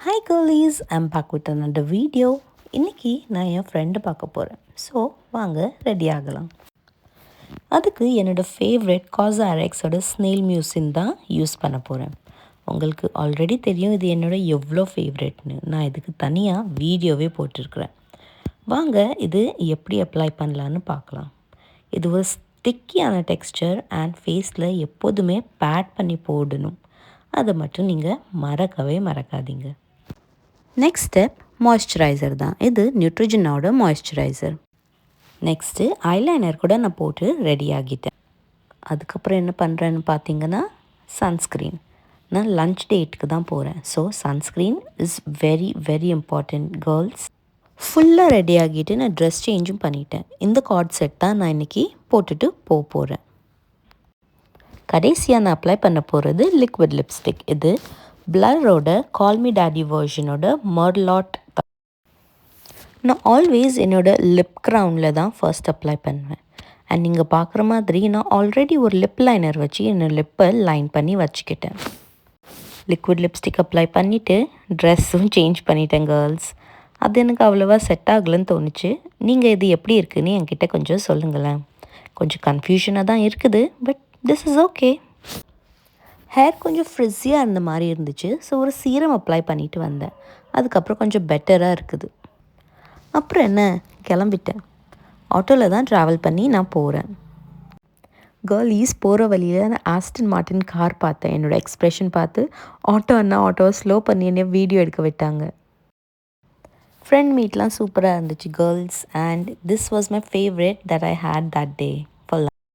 Hi girlies, I'm back with another video. இன்னைக்கு நான் என் friend பார்க்க போகிறேன். ஸோ வாங்க ரெடி ஆகலாம். அதுக்கு என்னோடய ஃபேவரட் காசாரெக்ஸோட ஸ்னெயில் மியூசின் தான் யூஸ் பண்ண போகிறேன். உங்களுக்கு ஆல்ரெடி தெரியும் இது என்னோட எவ்வளோ ஃபேவரெட்னு. நான் இதுக்கு தனியாக வீடியோவே போட்டிருக்கிறேன். வாங்க இது எப்படி அப்ளை பண்ணலான்னு பார்க்கலாம். இது ஒரு ஸ்டிக்கியான டெக்ஸ்சர் அண்ட் ஃபேஸில் எப்போதுமே பேட் பண்ணி போடணும். அதை மட்டும் நீங்கள் மறக்கவே மறக்காதீங்க. நெக்ஸ்ட் ஸ்டெப் மாய்ஸ்சரைசர் தான். இது நியூட்ரிஜனோட மாய்ஸ்சரைசர். நெக்ஸ்ட்டு ஐலைனர் கூட நான் போட்டு ரெடி ஆகிட்டேன். அதுக்கப்புறம் என்ன பண்ணுறேன்னு பார்த்தீங்கன்னா சன்ஸ்க்ரீன். நான் லன்ச் டேட்டுக்கு தான் போகிறேன். So sunscreen is very very important girls. ஃபுல்லாக ரெடி ஆகிட்டு நான் ட்ரெஸ் சேஞ்சும் பண்ணிட்டேன். இந்த கார்ட் செட் தான் நான் இன்றைக்கி போட்டுட்டு போகிறேன். கடைசியாக நான் அப்ளை பண்ண போகிறது லிக்விட் லிப்ஸ்டிக். இது பிளரோட கால் மீ டாடி வேர்ஷனோட மர்லாட். நான் ஆல்வேஸ் என்னோடய லிப் க்ரவுனில் தான் ஃபர்ஸ்ட் அப்ளை பண்ணுவேன். அண்ட் நீங்கள் பார்க்குற மாதிரி நான் ஆல்ரெடி ஒரு லிப் லைனர் வச்சு என்னோடய லிப்பை லைன் பண்ணி வச்சுக்கிட்டேன். லிக்விட் லிப்ஸ்டிக் அப்ளை பண்ணிவிட்டு ட்ரெஸ்ஸும் சேஞ்ச் பண்ணிட்டேன் கேர்ள்ஸ். அது எனக்கு அவ்வளோவா செட் ஆகலைன்னு தோணுச்சு. நீங்கள் இது எப்படி இருக்குதுன்னு என்கிட்ட கொஞ்சம் சொல்லுங்களேன். கொஞ்சம் கன்ஃபியூஷனாக தான் இருக்குது, but this is okay. Hair கொஞ்சம் ஃப்ரிஸியாக இருந்த மாதிரி இருந்துச்சு. ஸோ ஒரு சீரம் அப்ளை பண்ணிவிட்டு வந்தேன். அதுக்கப்புறம் கொஞ்சம் பெட்டராக இருக்குது. அப்புறம் என்ன, கிளம்பிட்டேன். ஆட்டோவில் தான் ட்ராவல் பண்ணி நான் போகிறேன். கேர்ள்ஸ் போகிற வழியில் நான் ஆஸ்டன் மார்ட்டின் கார் பார்த்தேன். என்னோடய எக்ஸ்ப்ரெஷன் பார்த்து ஆட்டோவை ஸ்லோ பண்ணி என்ன வீடியோ எடுக்க விட்டாங்க. ஃப்ரெண்ட் மீட்லாம் சூப்பராக இருந்துச்சு girls. And this was my favourite that I hate that day.